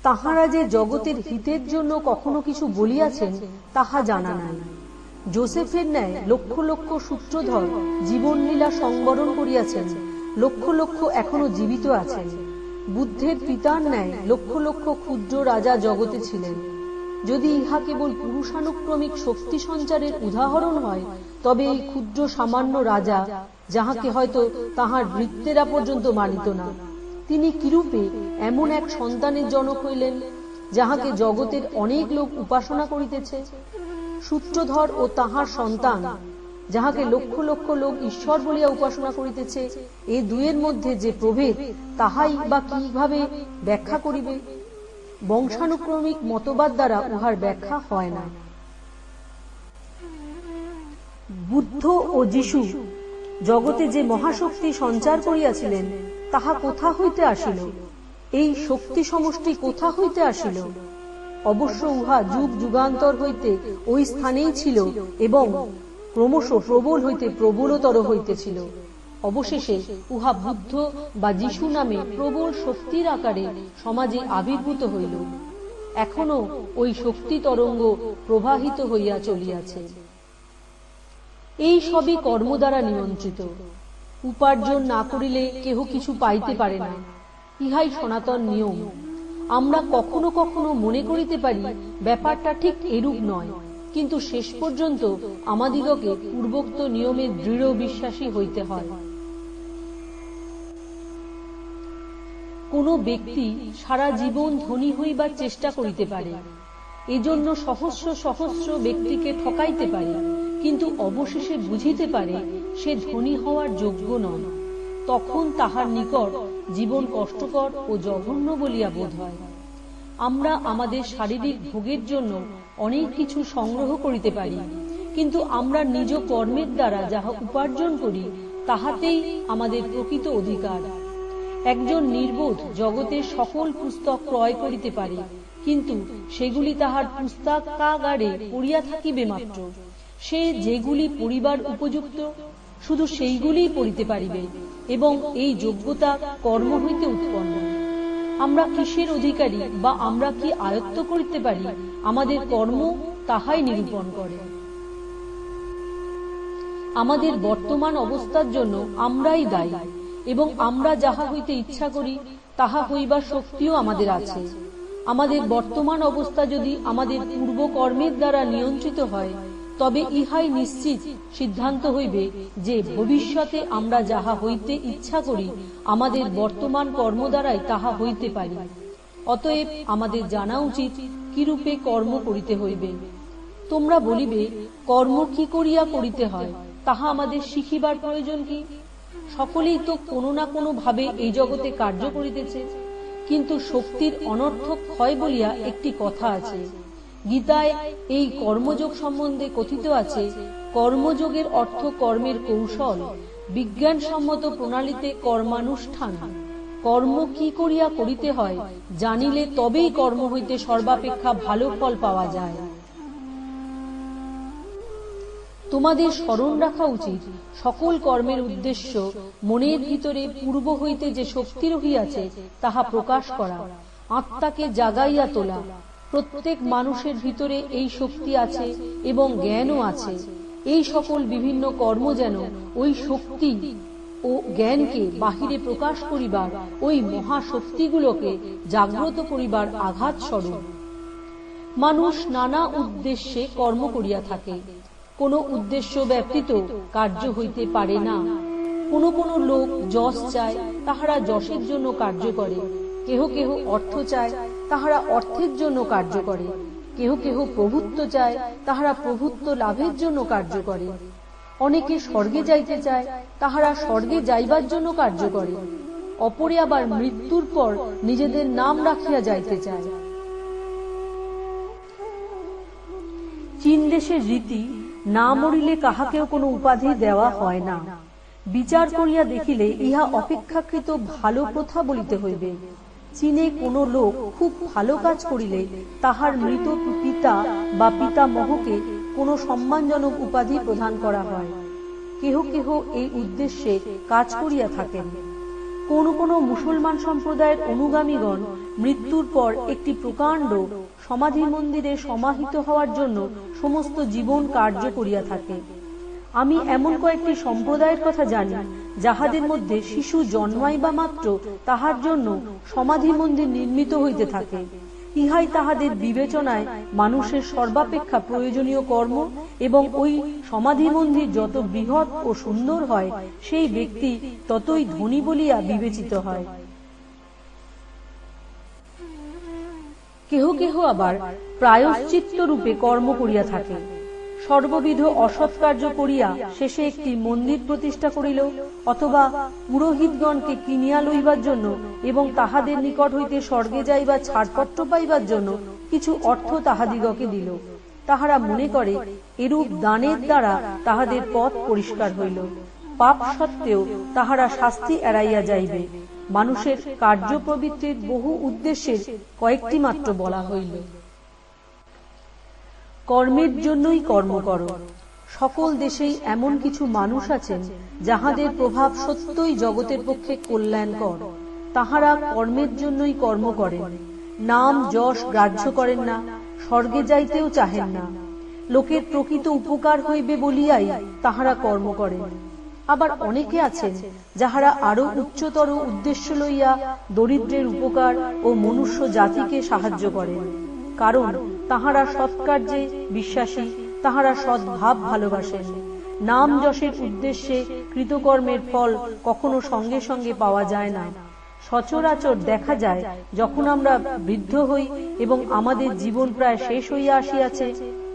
তাহারা যে জগতের হিতের জন্য কখনো কিছু বলিয়াছেন তাহা জানা নাই। যোসেফের ন্যায় লক্ষ লক্ষ সূত্রধর জীবনলীলা সংবরণ করিয়াছেন, লক্ষ লক্ষ এখনো জীবিত আছেন। বুদ্ধের পিতার ন্যায় লক্ষ লক্ষ ক্ষুদ্র রাজা জগতে ছিলেন। যদি ইহা কেবল পুরুষানুক্রমিক শক্তি সঞ্চারের উদাহরণ হয়, তবে এই ক্ষুদ্র সামান্য রাজা, যাহাকে হয়তো তাহার বৃত্তেরা পর্যন্ত মানিত না, তিনি কিরূপে এমন এক সন্তানের জনক হইলেন, যাহাকে জগতের অনেক লোক উপাসনা করিতেছে? সূত্রধর ও তাহার সন্তান, যাহাকে লক্ষ লক্ষ লোক ঈশ্বর বলিয়া উপাসনা করিতেছে, এই দুয়ের মধ্যে যে প্রভেদ, তাহাই বা কিভাবে ব্যাখ্যা করিবে? বংশানুক্রমিক মতবাদ দ্বারা উহার ব্যাখ্যা হয় না। বুদ্ধ ও যীশু জগতে যে মহাশক্তি সঞ্চার করিয়াছিলেন, তাহা কোথা হইতে আসিল? এই শক্তি সমষ্টি কোথা হইতে আসিল? অবশ্য উহা যুগ যুগান্তর হইতে ওই স্থানেই ছিল এবং ক্রমশ প্রবল হইতে প্রবলতর হইতেছিল। অবশেষে উহা বুদ্ধ বা যীশু নামে প্রবল শক্তির আকারে সমাজে আবির্ভূত হইল। এখনো ওই শক্তি তরঙ্গ প্রবাহিত হইয়া চলিয়াছে। এই সবই কর্ম দ্বারা নিয়ন্ত্রিত। উপার্জন না করিলে কেহ কিছু পাইতে পারে না, ইহাই সনাতন নিয়ম। আমরা কখনো কখনো মনে করিতে পারি ব্যাপারটা ঠিক এরূপ নয়, কিন্তু শেষ পর্যন্ত আমাদিগকে পূর্বোক্ত নিয়মে দৃঢ় বিশ্বাসী হইতে হয়। কোন ব্যক্তি সারা জীবন ধনী হইবার চেষ্টা করিতে পারে, এজন্য সহস্র সহস্র ব্যক্তিকে ঠকাইতে পারে, কিন্তু অবশেষে বুঝিতে পারে সে ধনী হওয়ার যোগ্য নয়। তখন তাহার নিকট জীবন কষ্টকর ও জঘন্য বলিয়া বোধ হয়। আমরা আমাদের শারীরিক ভোগের জন্য অনেক কিছু সংগ্রহ করিতে পারি, কিন্তু আমরা নিজ কর্মের দ্বারা যাহা উপার্জন করি, তাহাতেই আমাদের প্রকৃত অধিকার। একজন নির্বোধ জগতের সকল পুস্তক ক্রয় করিতে পারে, কিন্তু সেগুলি তাহার পুস্তকাগারে পড়িয়া থাকিবে মাত্র। সে যেগুলি পড়িবার উপযুক্ত, শুধু সেইগুলি পড়িতে পারিবে, এবং এই যোগ্যতা কর্ম হইতে উৎপন্ন। আমরা কিসের অধিকারী বা আমরা কি আয়ত্ত করিতে পারি, আমাদের কর্ম তাহাই নিরূপণ করে। আমাদের বর্তমান অবস্থার জন্য আমরাই দায়ী, এবং আমরা যাহা হইতে ইচ্ছা করি তাহা হইবার শক্তিও আমাদের আছে। আমাদের বর্তমান অবস্থা যদি আমাদের পূর্ব কর্মের দ্বারা নিয়ন্ত্রিত হয়, তবে ইহাই নিশ্চিত সিদ্ধান্ত হইবে যে ভবিষ্যতে আমরা যাহা হইতে ইচ্ছা করি, আমাদের বর্তমান কর্ম দ্বারাই তাহা হইতে পারি। অতএব আমাদের জানা উচিত কিরূপে কর্ম করিতে হইবে। তোমরা বলিবে, কর্ম কি করিয়া করিতে হয়, তাহা আমাদের শিখিবার প্রয়োজন কি? সকলেই তো কোনো না কোনো ভাবে এই জগতে কার্য করিতেছে, কিন্তু শক্তির অনর্থক ক্ষয় বলিয়া একটি কথা আছে। গীতায় এই কর্মযোগ সম্বন্ধে কথিত আছে, কর্মযোগের অর্থ কর্মের কৌশল, বিজ্ঞানসম্মত প্রণালীতে কর্মানুষ্ঠান। কর্ম কি করিয়া করিতে হয় জানিলে তবেই কর্ম হইতে সর্বাপেক্ষা ভালো ফল পাওয়া যায়। তোমাদের স্মরণ রাখা উচিত, সকল কর্মের উদ্দেশ্য মনের ভিতরে পূর্ব হইতে যে শক্তি রহিয়াছে তাহা প্রকাশ করা, আত্মাকে জাগাইয়া তোলা। প্রত্যেক মানুষের ভিতরে এই শক্তি আছে এবং জ্ঞানও আছে। এই সকল বিভিন্ন কর্ম যেন ওই শক্তি ও জ্ঞানকে বাহিরে প্রকাশ করিবার, ওই মহাশক্তিগুলোকে জাগ্রত করিবার আঘাত স্বরূপ। মানুষ নানা উদ্দেশ্যে কর্ম করিয়া থাকে, কোন উদ্দেশ্য ব্যতীত কার্য হইতে পারে না। কোন কোন লোক যশ চায়, তাহারা যশের জন্য কার্য করে। কেহ কেহ অর্থ চায়, তাহারা অর্থের জন্য কার্য করে। কেহ কেহ প্রভুত্ব চায়, তাহারা প্রভুত্ব লাভের জন্য কার্য করে। অনেকে স্বর্গে যাইতে চায়, তাহারা স্বর্গে যাইবার জন্য কার্য করে। অপরে আবার মৃত্যুর পর নিজেদের নাম রাখিয়া যাইতে চায়। চীন দেশের রীতি, না মরিলে কাহাকেও কোনো উপাধি দেওয়া হয় না। বিচার করিয়া দেখিলে ইহা অপেক্ষাকৃত ভালো প্রথা বলিতে হইবে। চীনে কোনো লোক খুব ভালো কাজ করিলে তাহার মৃত পিতা বা পিতামহকে কোনো সম্মানজনক উপাধি প্রদান করা হয়। কেহ কেহ এই উদ্দেশ্যে কাজ করিয়া থাকেন। কোনো কোনো মুসলমান সম্প্রদায়ের অনুগামীগণ মৃত্যুর পর একটি প্রকাণ্ড সমাধি মন্দিরে সমাহিত হওয়ার জন্য সমস্ত জীবন কার্য করিয়া থাকে। আমি এমন কয়েকটি সম্প্রদায়ের কথা জানি, যাহাদের মধ্যে শিশু জন্মাইবা মাত্র তাহার জন্য সমাধি মন্দির নির্মিত হইতে থাকে। ইহাই তাহাদের বিবেচনায় মানুষের সর্বাপেক্ষা প্রয়োজনীয় কর্ম, এবং ওই সমাধি মন্দির যত বৃহৎ ও সুন্দর হয়, সেই ব্যক্তি ততই ধনী বলিয়া বিবেচিত হয়। কেহ কেহ আবার প্রায়শ্চিত্ত রূপে কর্ম করিয়া থাকে। সর্ববিধ অসৎ কার্য করিয়া শেষে একটি মন্দির প্রতিষ্ঠা করিল, অথবা পুরোহিতগণকে কিনিয়া লইবার জন্য এবং তাহাদের নিকট হইতে স্বর্গে যাইবা ছাড়পত্র পাইবার জন্য কিছু অর্থ তাহাদিগকে দিল। তাহারা মনে করে এরূপ দানের দ্বারা তাহাদের পথ পরিষ্কার হইল, পাপ সত্ত্বেও তাহারা শাস্তি এড়াইয়া যাইবে। মানুষের কার্য প্রবৃত্তির বহু উদ্দেশ্যের কয়েকটি মাত্র বলা হইল। কর্মের জন্যই কর্ম করো। সকল দেশেই এমন কিছু মানুষ আছেন যাহাদের প্রভাব সত্যই জগতের পক্ষে কল্যাণকর। তাহারা কর্মের জন্যই কর্ম করেন, নাম যশ গ্রাহ্য করেন না, স্বর্গে যাইতেও চাহেন না। লোকের প্রকৃত উপকার হইবে বলিয়াই তাহারা কর্ম করেন। আবার অনেকে আছেন যাহারা আরো উচ্চতর উদ্দেশ্য লইয়া দরিদ্রের উপকার ও মনুষ্য জাতিকে সাহায্য করেন, কারণ তাহারা সৎকার্যে বিশ্বাসী, তাহারা সদ্ভাব ভালোবাসেন। নাম যশের উদ্দেশ্যে কৃতকর্মের ফল কখনো সঙ্গে সঙ্গে পাওয়া যায় না। সচরাচর দেখা যায়, যখন আমরা বৃদ্ধ হই এবং আমাদের জীবন প্রায় শেষ হইয়া আসিয়াছে,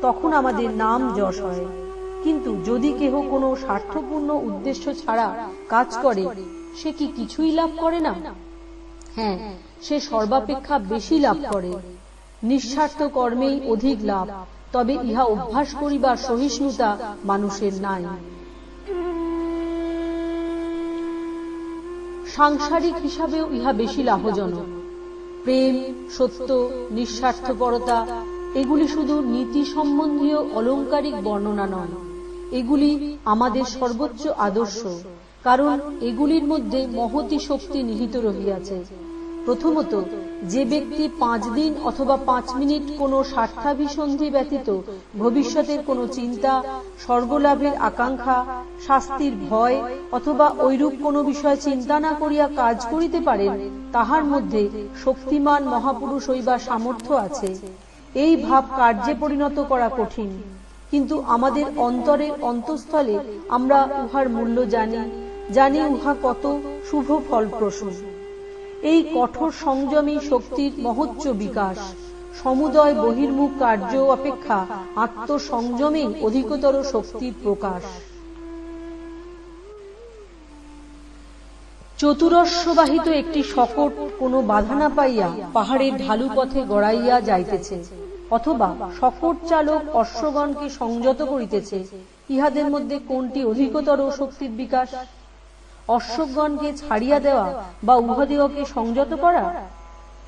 তখন আমাদের নাম যশ হয়। কিন্তু যদি কেহ কোনো স্বার্থপূর্ণ উদ্দেশ্য ছাড়া কাজ করে, সে কি কিছুই লাভ করে না? হ্যাঁ, সে সর্বাপেক্ষা বেশি লাভ করে। নিঃস্বার্থ কর্মেই অধিক লাভ, তবে ইহা অভ্যাস করিবার সহিষ্ণুতা মানুষের নাই। সাংসারিক হিসাবেও ইহা বেশি লাভজনক। প্রেম, সত্য, নিঃস্বার্থপরতা এগুলি শুধু নীতি সম্বন্ধীয় অলংকারিক বর্ণনা নয়, এগুলি আমাদের সর্বোচ্চ আদর্শ, কারণ এগুলির মধ্যে মহতী শক্তি নিহিত রহিয়াছে। প্রথমত, যে ব্যক্তি 5 দিন অথবা 5 মিনিট কোনো স্বার্থাভিসন্ধি ব্যতীত ভবিষ্যতের কোনো চিন্তা, স্বর্গলাভের আকাঙ্ক্ষা, শাস্তির ভয় অথবা ঐরূপ কোনো বিষয় চিন্তা না করিয়া কাজ করিতে পারেন, তাহার মধ্যে শক্তিমান মহাপুরুষ হইবার সামর্থ্য আছে। এই ভাব কার্যে পরিণত করা কঠিন, কিন্তু আমাদের অন্তরের অন্তঃস্থলে আমরা উহার মূল্য জানি উহা কত শুভ ফলপ্রসূ। এই কঠোর সংযমী শক্তির মহোচ্চ বিকাশ। সমুদয় বহির্মুখ কার্য অপেক্ষা আত্মসংযমেই অধিকতর শক্তির প্রকাশ। চতুরস্ববাহিত একটি শকট কোনো বাধা না পাইয়া পাহাড়ের ঢালু পথে গড়াইয়া যাইতেছে, অথবা শকট চালক অশ্বগণকে সংযত করিতেছে, ইহাদের মধ্যে কোনটি অধিকতর শক্তির বিকাশ? অশ্বগণকে ছাড়িয়া দেওয়া বা উহাদিগকে সংযত করা?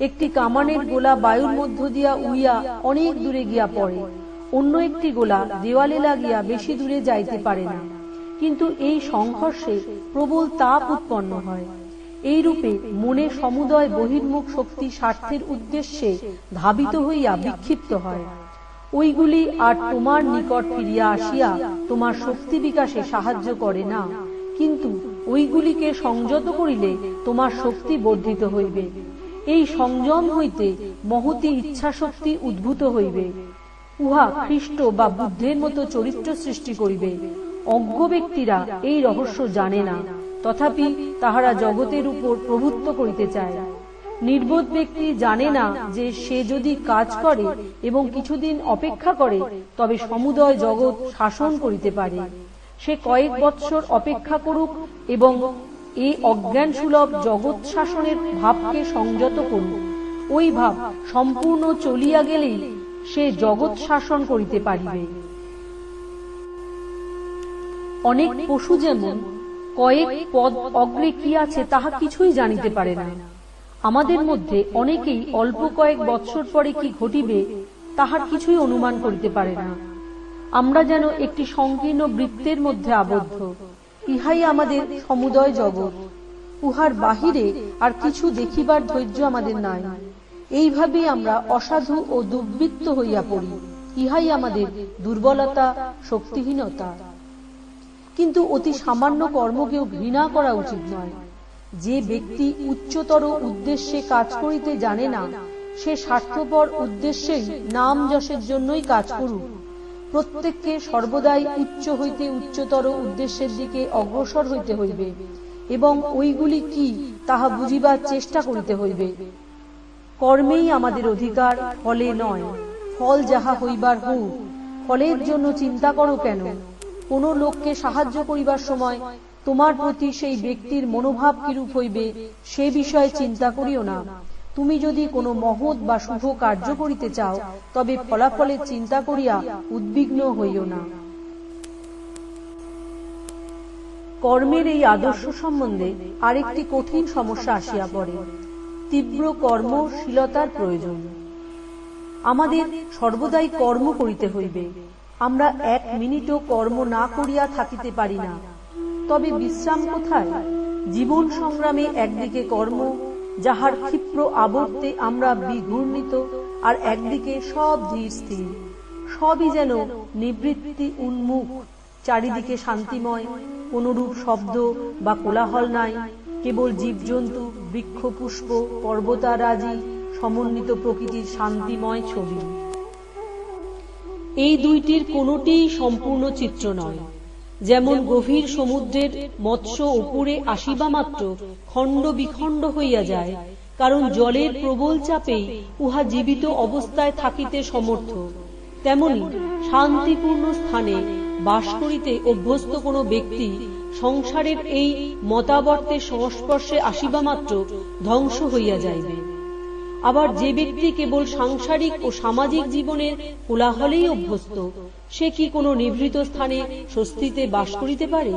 একটি কামানের গোলা বায়ুর মধ্য দিয়া উড়িয়া অনেক দূরে গিয়া পড়ে, অন্য একটি গোলা দেওয়ালে লাগিয়া বেশি দূরে যাইতে পারে না, কিন্তু এই সংঘর্ষে প্রবল তাপ উৎপন্ন হয়। এই রূপে মনে সমুদয় বহির্মুখ শক্তি স্বার্থের উদ্দেশ্যে ধাবিত হইয়া বিক্ষিপ্ত হয়। ওইগুলি আর তোমার নিকট ফিরিয়া আসিয়া তোমার শক্তি বিকাশে সাহায্য করে না, কিন্তু ওইগুলিকে সংযত করিলে তোমার শক্তি বর্ধিত হইবে। এই সংযম হইতে মহতী ইচ্ছা শক্তি উদ্ভূত হইবে। উহা খ্রিস্ট বা বুদ্ধের মতো চরিত্র সৃষ্টি করিবে। অজ্ঞ ব্যক্তিরা এই রহস্য জানে না, তথাপি তাহারা জগতের উপর প্রভুত্ব করিতে চায়। নির্বোধ ব্যক্তি জানে না যে সে যদি কাজ করে এবং কিছুদিন অপেক্ষা করে, তবে সমুদয় জগৎ শাসন করিতে পারে। সে কয়েক বৎসর অপেক্ষা করুক এবং এই অজ্ঞান সুলভ জগৎ শাসনের ভাবকে সংযত করুক। ওই ভাব সম্পূর্ণ চলিয়া গেলেই সে জগৎ শাসন করিতে পারিবে। অনেক পশু যেমন কয়েক পদ অগ্রে কি আছে তাহা কিছুই জানিতে পারে না, আমাদের মধ্যে অনেকেই অল্প কয়েক বৎসর পরে কি ঘটিবে তাহার কিছুই অনুমান করিতে পারে না। আমরা যেন একটি সংকীর্ণ বৃত্তের মধ্যে আবদ্ধ, ইহাই আমাদের সমুদয় জগৎ। উহার বাহিরে আর কিছু দেখিবার ধৈর্য আমাদের নাই। এইভাবে আমরা অসাধু ও দুর্বৃত্ত হইয়া পড়ি। ইহাই আমাদের দুর্বলতা, শক্তিহীনতা। কিন্তু অতি সামান্য কর্মকেও ঘৃণা করা উচিত নয়। যে ব্যক্তি উচ্চতর উদ্দেশ্যে কাজ করিতে জানে না, সে স্বার্থপর উদ্দেশ্যেই নাম যশের জন্যই কাজ করুক। প্রত্যেককে সর্বদাই উচ্চ হইতে উচ্চতর উদ্দেশ্যের দিকে অগ্রসর হইতে হইবে এবং ওইগুলি কি তাহা বুঝিবার চেষ্টা করিতে হইবে। কর্মেই আমাদের অধিকার, ফলে নয়। ফল যাহা হইবার হোক, ফলের জন্য চিন্তা করো কেন? কোন লোককে সাহায্য করিবার সময় তোমার প্রতি সেই ব্যক্তির মনোভাব কিরূপ হইবে সে বিষয়ে চিন্তা করিও না। তুমি যদি কোনো মহৎ বা শুভ কার্য করিতে চাও, তবে ফলাফলের চিন্তা করিয়া উদ্বিগ্ন হইও না। কর্মের এই আদর্শ সম্বন্ধে আরেকটি কঠিন সমস্যা আসিয়া পড়ে। তীব্র কর্মশীলতার প্রয়োজন। আমাদের সর্বদাই কর্ম করিতে হইবে। আমরা এক মিনিটও কর্ম না করিয়া থাকিতে পারি না। তবে বিশ্রাম কোথায়? জীবন সংগ্রামে একদিকে কর্ম, যাহার ক্ষিপ্র আবর্তে আমরা বিঘূর্ণিত, আর একদিকে সব ধীর স্থির, সবই যেন নিবৃত্তি উন্মুখ। চারিদিকে শান্তিময়, কোনরূপ শব্দ বা কোলাহল নাই, কেবল জীবজন্তু, বৃক্ষ, পুষ্প, পর্বতারাজি, সমন্বিত প্রকৃতির শান্তিময় ছবি। এই দুইটির কোনটিই সম্পূর্ণ চিত্র নয়। যেমন গভীর সমুদ্রের মৎস্য উপরে আসিবা মাত্র খণ্ড বিখণ্ড হইয়া যায়, কারণ জলের প্রবল চাপেই উহা জীবিত অবস্থায় থাকিতে সমর্থ। তেমনি শান্তিপূর্ণ স্থানে বাস করিতে অভ্যস্ত কোনো ব্যক্তি সংসারের এই মতাবর্তের সংস্পর্শে আসিবা মাত্র ধ্বংস হইয়া যাইবে। আবার যে ব্যক্তি কেবল সাংসারিক ও সামাজিক জীবনের কোলাহলেই অভ্যস্ত, সে কি কোনো নিভৃত স্থানে স্বস্তিতে বাস করিতে পারে?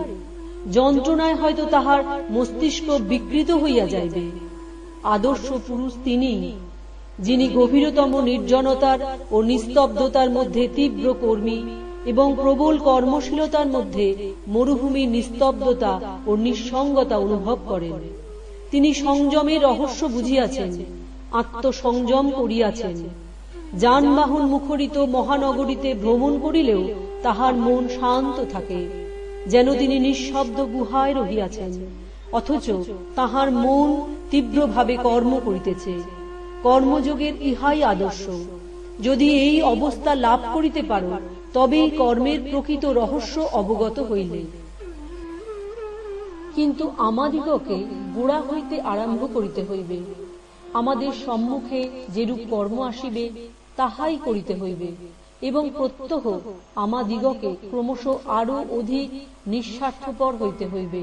যন্ত্রণায় হয়তো তাহার মস্তিষ্ক বিকৃত হইয়া যাইবে। আদর্শ পুরুষ তিনি, যিনি গভীরতম নির্জনতার ও নিস্তব্ধতার মধ্যে তীব্র কর্মী এবং প্রবল কর্মশীলতার মধ্যে মরুভূমির নিস্তব্ধতা ও নিঃসঙ্গতা অনুভব করেন। তিনি সংযমের রহস্য বুঝিয়াছেন, আত্মসংযম করিয়াছেন। যানবাহন মুখরিত মহানগরীতে ভ্রমণ করিলেও তাহার মন শান্ত থাকে, যেন তিনি নিঃশব্দ গুহায় রহিয়াছেন, অথচ তাহার মন তীব্রভাবে কর্ম করিতেছে। কর্মযোগের ইহাই আদর্শ। যদি এই অবস্থা লাভ করিতে পারো, তবেই কর্মের প্রকৃত রহস্য অবগত হইলে। কিন্তু আমাদিগকে গোড়া হইতে আরম্ভ করিতে হইবে। আমাদের সম্মুখে যেরূপ কর্ম আসিবে তাহাই করিতে হইবে এবং প্রত্যহ আমাদিগকে ক্রমশ আরো অধিক নিঃস্বার্থপর হইতে হইবে।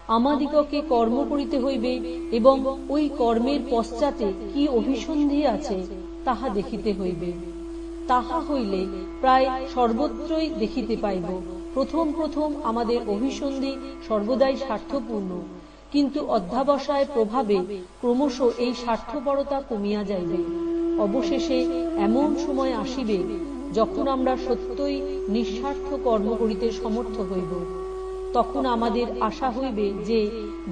আমাদিগকে কর্ম করিতে হইবে এবং ওই কর্মের পশ্চাতে কি অভিসন্ধি আছে তাহা দেখিতে হইবে। তাহা হইলে প্রায় সর্বত্রই দেখিতে পাইব, প্রথম প্রথম আমাদের অভিসন্ধি সর্বদাই স্বার্থপূর্ণ, কিন্তু অধ্যাবসায়ের প্রভাবে ক্রমশ এই স্বার্থপরতা কমিয়া যাইবে। অবশেষে এমন সময় আসিবে যখন আমরা সত্যই নিঃস্বার্থ কর্ম করিতে সমর্থ হইব। তখন আমাদের আশা হইবে যে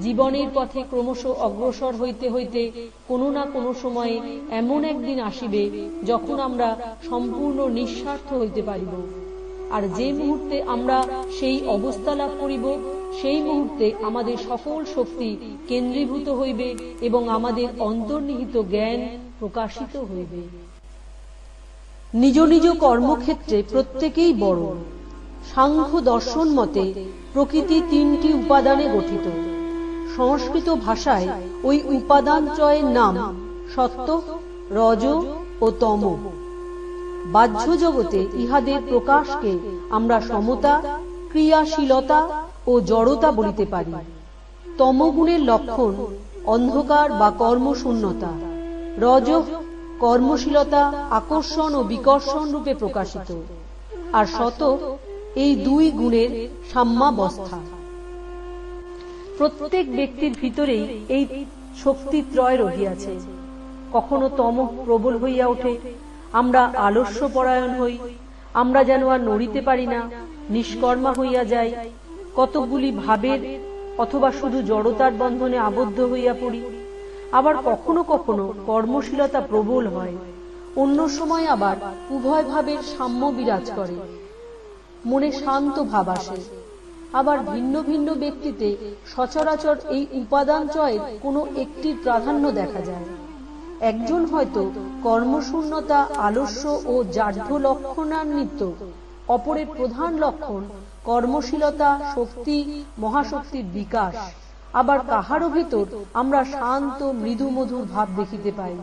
জীবনের পথে ক্রমশ অগ্রসর হইতে হইতে কোনো না কোনো সময়ে এমন একদিন আসিবে যখন আমরা সম্পূর্ণ নিঃস্বার্থ হইতে পারিব। আর যে মুহূর্তে আমরা সেই অবস্থা লাভ করিব, সেই মুহূর্তে আমাদের সকল শক্তি কেন্দ্রীভূত হইবে এবং আমাদের অন্তর্নিহিত জ্ঞান প্রকাশিত হইবে। নিজ নিজ কর্মক্ষেত্রে প্রত্যেকেই বড়। সাংখ্য দর্শন মতে প্রকৃতি তিনটি উপাদানে গঠিত। সংস্কৃত ভাষায় ওই উপাদানত্রয়ের নাম সত্ত্ব, রজ ও তম। বাহ্য জগতে ইহাদের প্রকাশকে আমরা সমতা, ক্রিয়াশীলতা ও জড়তা বলিতে পারি। তমগুণের লক্ষণ অন্ধকার বা কর্মশূন্যতা, রজ কর্মশীলতা, আকর্ষণ ও বিকর্ষণ রূপে প্রকাশিত, আর সত এই দুই গুণের সাম্যাবস্থা। প্রত্যেক ব্যক্তির ভিতরেই এই শক্তিত্রয় রহিয়াছে। কখনো তম প্রবল হইয়া ওঠে, আমরা আলস্য পরায়ণ হই, আমরা যেন আর নড়িতে পারি না, নিষ্কর্মা হইয়া যাই। কতকগুলি ভাবের অথবা শুধু জড়তার বন্ধনে আবদ্ধ হইয়া পড়ি। আবার কখনো কখনো কর্মশীলতা প্রবল হয়, অন্য সময় আবার উভয় ভাবের সাম্য বিরাজ করে, মনে শান্ত ভাব আসে। আবার ভিন্ন ভিন্ন ব্যক্তিতে সচরাচর এই উপাদানচয়ের কোনো একটির প্রাধান্য দেখা যায়। একজন হয়তো কর্মশূন্যতা, আলস্য ও জাঢ্য লক্ষণান্বিত, অপরের প্রধান লক্ষণ কর্মশীলতা, শক্তি, মহাশক্তির বিকাশ। আবার কাহারও ভিতর আমরা শান্ত মৃদু মধুর ভাব দেখিতে পাই।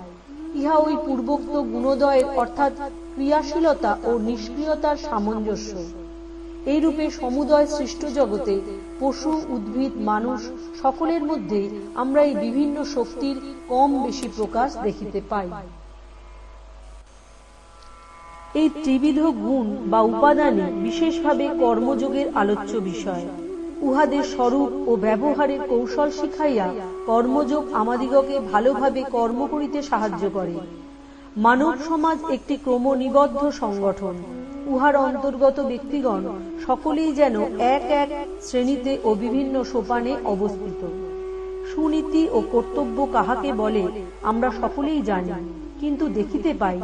ইহা ওই পূর্বোক্ত গুণোদয়ের অর্থাৎ ক্রিয়াশীলতা ও নিষ্ক্রিয়তার সামঞ্জস্য। এইরূপে সমুদয় সৃষ্ট জগতে পশু, উদ্ভিদ, মানুষ সকলের মধ্যে আমরা এই বিভিন্ন শক্তির কম বেশি প্রকাশ দেখিতে পাই। এই ত্রিবিধ গুণ বা উপাদানে বিশেষভাবে কর্মযোগের আলোচ্য বিষয়। উহাদের স্বরূপ ও ব্যবহারের কৌশল শিখাইয়া কর্মযোগ আমাদিগকে ভালোভাবে কর্ম করিতে সাহায্য করে। মানব সমাজ একটি ক্রমনিবদ্ধ সংগঠন। উহার অন্তর্গত ব্যক্তিগণ সকলেই যেন এক এক শ্রেণীতে ও বিভিন্ন সোপানে অবস্থিত। সুনীতি ও কর্তব্য কাহাকে বলে আমরা সকলেই জানি, কিন্তু দেখিতে পাই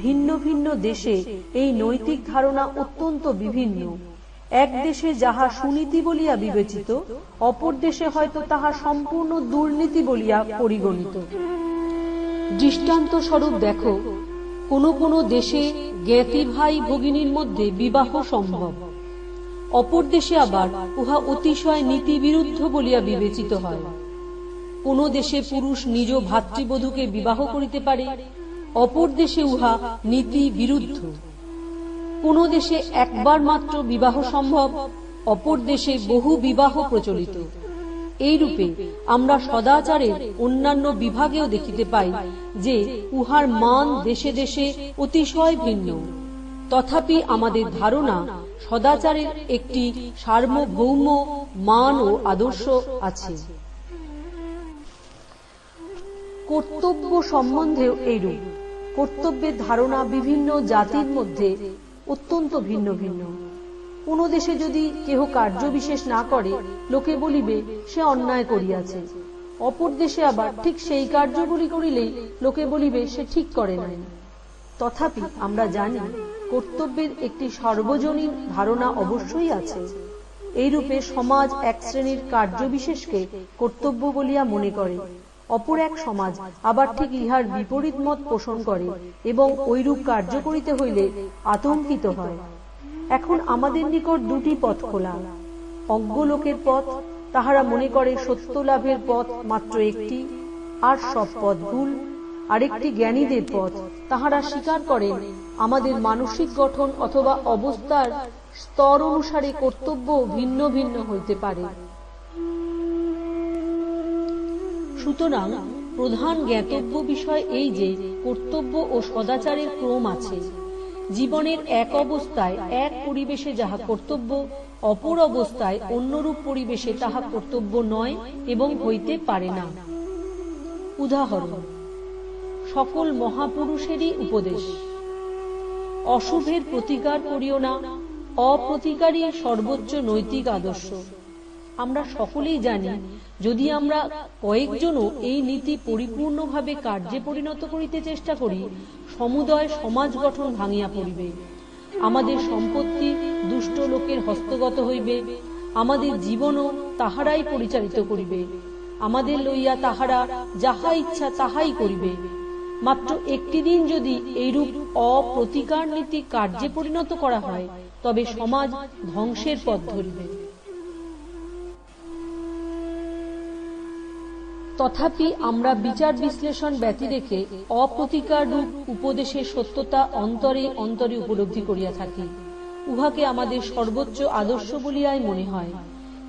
ভিন্ন ভিন্ন দেশে এই নৈতিক ধারণা অত্যন্ত বিভিন্ন। এক দেশে যাহা সুনীতি বলিয়া বিবেচিত, অপর দেশে হয়তো তাহা সম্পূর্ণ দুর্নীতি বলিয়া পরিগণিত। দৃষ্টান্ত স্বরূপ দেখো, কোনো কোনো দেশে জ্ঞাতি ভাই ভগিনীর মধ্যে বিবাহ সম্ভব, অপর দেশে আবার উহা অতিশয় নীতি বিরুদ্ধ বলিয়া বিবেচিত হয়। কোন দেশে পুরুষ নিজ ভাতৃবধূকে বিবাহ করিতে পারে, অপর দেশে উহা নীতি বিরুদ্ধ। কোন দেশে একবার মাত্র বিবাহ সম্ভব, অপর দেশে বহু বিবাহ প্রচলিত। এইরূপে আমরা সদাচারের অন্যান্য বিভাগেও দেখিতে পাই যে উহার মান দেশে দেশে অতিশয় ভিন্ন। তথাপি আমাদের ধারণা সদাচারের একটি সার্বভৌম মান ও আদর্শ আছে। কর্তব্য সম্বন্ধেও এইরূপ। কর্তব্যের ধারণা বিভিন্ন জাতির মধ্যে অত্যন্ত ভিন্ন ভিন্ন। কোন দেশে যদি কেহ কার্য বিশেষ না করে, লোকে বলিবে সে অন্যায় করিয়াছে। অপর দেশে আবার ঠিক সেই কার্যগুলি করিলেই লোকে বলিবে সে ঠিক করে নাই। তথাপি আমরা জানি কর্তব্যের একটি সর্বজনীন ধারণা অবশ্যই আছে। এইরূপে সমাজ এক শ্রেণীর কার্য বিশেষকে কর্তব্য বলিয়া মনে করে, অপর এক সমাজ আবার ঠিক ইহার বিপরীত মত পোষণ করে এবং ঐরূপ কার্য করিতে হইলে আতঙ্কিত হয়। এখন আমাদের নিকট দুটি পথ খোলা। অজ্ঞ লোকের পথ, তাহারা মনে করে সত্য লাভের পথ মাত্র একটি, আর সব পথ ভুল। আরেকটি জ্ঞানীদের পথ, তাহারা স্বীকার করেন আমাদের মানসিক গঠন অথবা অবস্থার স্তর অনুসারে কর্তব্য ভিন্ন ভিন্ন হইতে পারে। সুতরাং প্রধান জ্ঞাতব্য বিষয় এই যে কর্তব্য ও সদাচারের ক্রম আছে। জীবনের এক অবস্থায় এক পরিবেশে যাহা কর্তব্য, অপর অবস্থায় অন্যরূপ পরিবেশে তাহা কর্তব্য নয় এবং হইতে পারে না। উদাহরণ, সকল মহাপুরুষেরই উপদেশ, অশুভের প্রতিকার করিও না, অপ্রতিকারই সর্বোচ্চ নৈতিক আদর্শ। আমরা সকলেই জানি, যদি আমরা কয়েকজনও এই নীতি পরিপূর্ণভাবে কার্যে পরিণত করিতে চেষ্টা করি, সমুদয় সমাজ গঠন ভাঙিয়া পড়িবে। আমাদের সম্পত্তি দুষ্ট লোকের হস্তগত হইবে, আমাদের জীবনও তাহারাই পরিচালিত করিবে, আমাদের লইয়া তাহারা যাহা ইচ্ছা তাহাই করিবে। মাত্র একটি দিন যদি এইরূপ অপ্রতিকার নীতি কার্যে পরিণত করা হয়, তবে সমাজ ধ্বংসের পথ ধরিবে। তথাপি আমরা বিচার বিশ্লেষণ ব্যতি রেখে অপ্রতিকার রূপ উপদেশের সত্যতা অন্তরে অন্তরে উপলব্ধি করিয়া থাকি। উহাকে আমাদের সর্বোচ্চ আদর্শ বলিয়াই মনে হয়।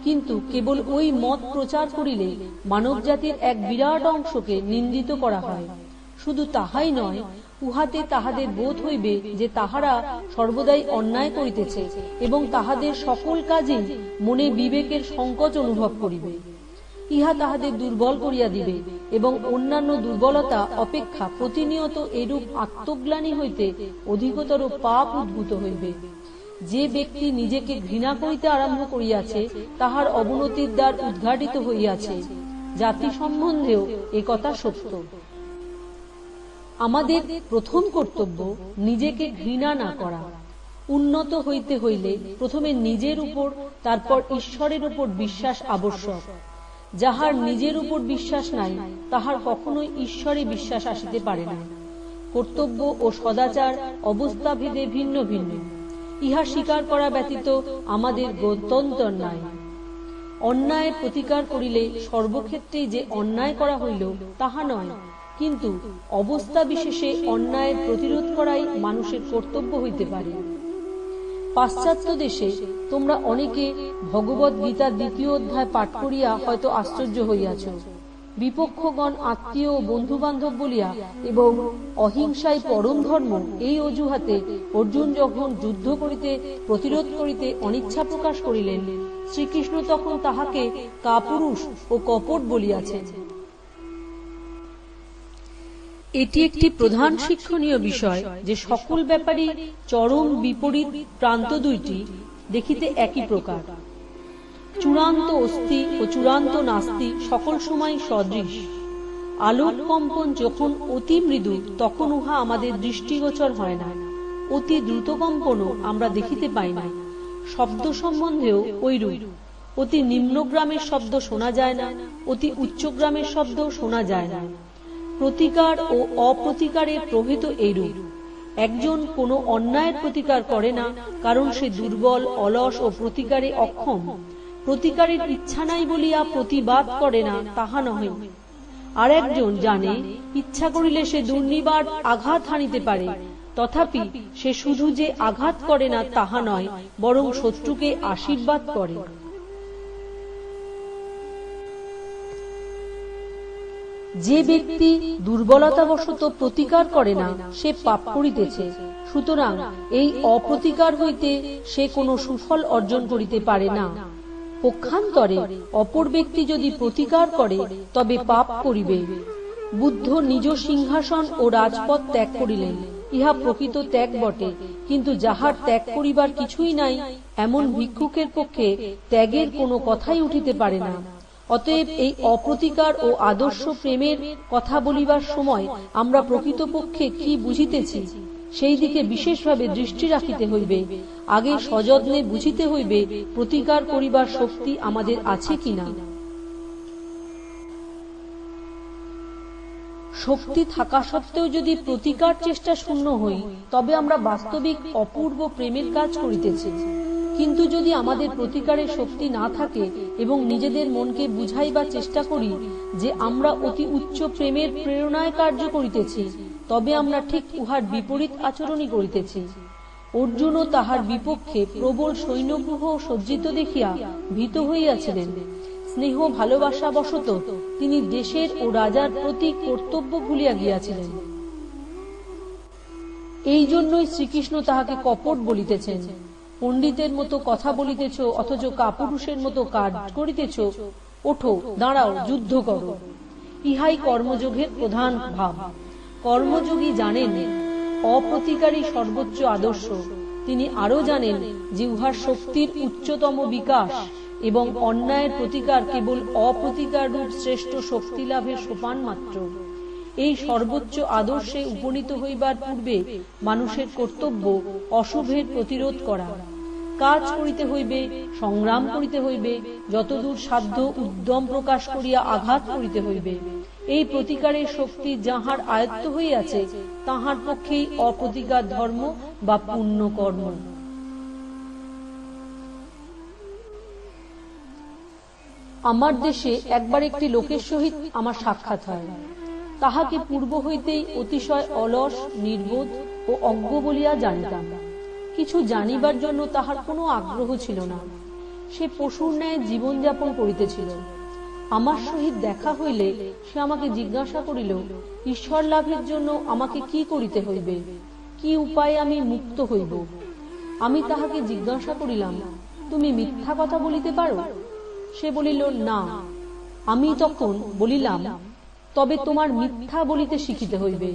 কিন্তু কেবল ওই মত প্রচার করিলে মানব জাতির এক বিরাট অংশকে নিন্দিত করা হয়। শুধু তাহাই নয়, উহাতে তাহাদের বোধ হইবে যে তাহারা সর্বদাই অন্যায় করিতেছে এবং তাহাদের সকল কাজেই মনে বিবেকের সংকোচ অনুভব করিবে। ইহা তাহাদের দুর্বল করিয়া দিবে এবং অন্যান্য দুর্বলতা অপেক্ষা প্রতিনিয়ত এরূপ আত্মগ্লানি হইতে অধিকতর পাপ উদ্ভূত হইবে। যে ব্যক্তি নিজেকে ঘৃণা করিতে আরম্ভ করিয়াছে তাহার অবনতির দ্বার উদ্ঘাটিত হইয়াছে। জাতি সম্বন্ধেও একথা সত্য। আমাদের প্রথম কর্তব্য নিজেকে ঘৃণা না করা। উন্নত হইতে হইলে প্রথমে নিজের উপর, তারপর ঈশ্বরের উপর বিশ্বাস আবশ্যক। যাহার নিজের উপর বিশ্বাস নাই, তাহার কখনোই ঈশ্বরে বিশ্বাস আসিতে পারে না। কর্তব্য ও সদাচার অবস্থাভেদে ভিন্ন ভিন্ন, ইহা স্বীকার করা ব্যতীত আমাদের গত্যন্তর নাই। অন্যায়ের প্রতিকার করিলে সর্বক্ষেত্রেই যে অন্যায় করা হইল তাহা নয়, কিন্তু অবস্থা বিশেষে অন্যায়ের প্রতিরোধ করাই মানুষের কর্তব্য হইতে পারে। পাশ্চাত্য দেশে তোমরা অনেকে ভগবদ গীতার 2য় অধ্যায় পাঠ করিয়া হয়তো আশ্চর্য হইয়াছ। বিপক্ষগণ আত্মীয় ও বন্ধু বান্ধব বলিয়া এবং অহিংসাই পরম ধর্ম, এই অজুহাতে অর্জুন যখন যুদ্ধ করিতে প্রতিরোধ করিতে অনিচ্ছা প্রকাশ করিলেন, শ্রীকৃষ্ণ তখন তাহাকে কাপুরুষ ও কপট বলিয়াছেন। এটি একটি প্রধান শিক্ষণীয় বিষয় যে সকল ব্যাপারই চরম বিপরীত প্রান্ত দুইটি দেখিতে একই প্রকার। চূড়ান্ত অস্থি ও চূড়ান্ত নাস্তি সকল সময় সদৃশ। আলোক কম্পন যখন অতি মৃদু, তখন উহা আমাদের দৃষ্টিগোচর হয় না। অতি দ্রুত কম্পনও আমরা দেখিতে পাই না। শব্দ সম্বন্ধেও ঐরূপ। অতি নিম্নগ্রামের শব্দ শোনা যায় না, অতি উচ্চগ্রামের শব্দ শোনা যায় না। প্রতিকার ও অপ্রতিকারের প্রভেদ এইরূপ। একজন কোনো অন্যায়ের প্রতিকার করে না, কারণ সে দুর্বল, অলস ও প্রতিকারে অক্ষম। প্রতিকারের ইচ্ছা নাই বলিয়া প্রতিবাদ করে না, তাহা নহে। আর একজন জানে ইচ্ছা করিলে সে দুর্নিবার আঘাত হানিতে পারে, তথাপি সে শুধু যে আঘাত করে না তাহা নয়, বরং শত্রুকে আশীর্বাদ করে। যে ব্যক্তি দুর্বলতাবশত প্রতিকার করে না, সে পাপ করিতেছে। সুতরাং এই অপ্রতিকার হইতে সে কোনো সুফল অর্জন করিতে পারে না। পক্ষান্তরে অপর ব্যক্তি যদি প্রতিকার করে, তবে পাপ করিবে। বুদ্ধ নিজ সিংহাসন ও রাজপথ ত্যাগ করিলেন, ইহা প্রকৃত ত্যাগ বটে, কিন্তু যাহার ত্যাগ করিবার কিছুই নাই, এমন ভিক্ষুকের পক্ষে ত্যাগের কোনো কথাই উঠিতে পারে না। অতএব এই অপ্রতিকার ও আদর্শ প্রেমের কথা বলিবার সময় আমরা প্রকৃতপক্ষে কি বুঝিতেছি, সেই দিকে বিশেষভাবে দৃষ্টি রাখিতে হইবে। আগে সযত্নে বুঝিতে হইবে প্রতিকার করিবার শক্তি আমাদের আছে কিনা। শক্তি থাকা সত্ত্বেও যদি প্রতিকার চেষ্টা শূন্য হই, তবে আমরা বাস্তবিক অপূর্ব প্রেমের কাজ করিতেছি। কিন্তু যদি আমাদের প্রতিকারের শক্তি না থাকে এবং নিজেদের মনকে বুঝাইবার চেষ্টা করি যে আমরা অতি উচ্চ প্রেমের প্রেরণায় কার্য করিতেছি, তবে আমরা ঠিক উহার বিপরীত আচরণই করিতেছি। অর্জুনও তাহার বিপক্ষে প্রবল সৈন্যব্যূহ সজ্জিত দেখিয়া ভীত হইয়াছিলেন। স্নেহ ভালোবাসা বশত তিনি দেশের ও রাজার প্রতি কর্তব্য ভুলিয়া গিয়াছিলেন। এই জন্যই শ্রীকৃষ্ণ তাহাকে কপট বলিতেছেন। পণ্ডিতের মতো কথা বলিতেছ, অথচ কাপুরুষের মতো কাজ করিতেছ। ওঠো, দাঁড়াও, যুদ্ধ করো। ইহাই কর্মযোগের প্রধান ভাব। কর্মযোগী জানেন অপ্রতিকারী সর্বোচ্চ আদর্শ। তিনি আরো জানেন যে উহার শক্তির উচ্চতম বিকাশ এবং অন্যায়ের প্রতিকার কেবল অপ্রতিকার রূপ শ্রেষ্ঠ শক্তি লাভের সোপান মাত্র। এই সর্বোচ্চ আদর্শে উপনীত হইবার পূর্বে মানুষের কর্তব্য অশুভের প্রতিরোধ করা। কাজ করিতে হইবে, সংগ্রাম করিতে হইবে, যতদূর সাধ্য উদ্যম প্রকাশ করিয়া আঘাত করিতে হইবে। এই প্রতিকারের শক্তি যাহার আয়ত্ত হইয়াছে, তাহার পক্ষেই অপ্রতিকার ধর্ম বা পুণ্য কর্ম। আমার দেশে একবার একটি লোকের সহিত আমার সাক্ষাৎ হয়। তাহাকে পূর্ব হইতেই অতিশয় অলস, নির্বোধ ও অজ্ঞ বলিয়া জানিতাম। কিছু জানিবার জন্য তাহার কোনো আগ্রহ ছিল না। সে পশুর ন্যায় জীবনযাপন করিতেছিল। আমার সহিত দেখা হইলে সে আমাকে জিজ্ঞাসা করিল, ঈশ্বর লাভের জন্য আমাকে কি করিতে হইবে, কি উপায়ে আমি মুক্ত হইব। আমি তাহাকে জিজ্ঞাসা করিলাম, তুমি মিথ্যা কথা বলিতে পারো? সে বলিল, না। আমি তখন বলিলাম, তবে তোমার মিথ্যা বলিতে শিখিতে হইবে।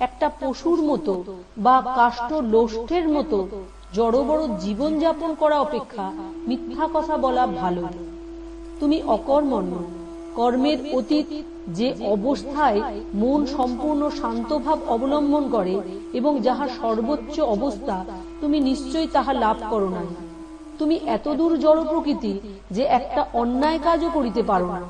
একটা পশুর মতো বা কাষ্ঠ লোষ্ঠের মতো জড় বড় জীবন যাপন করা অপেক্ষা মিথ্যা কথা বলা ভালো। তুমি অকর্মণ্য, কর্মের অতীত যে অবস্থায় মন সম্পূর্ণ শান্তভাব অবলম্বন করে এবং যাহা সর্বোচ্চ অবস্থা, তুমি নিশ্চয়ই তাহা লাভ করো নাই। তুমি এতদূর জড় প্রকৃতি যে একটা অন্যায় কাজও করিতে পারো না।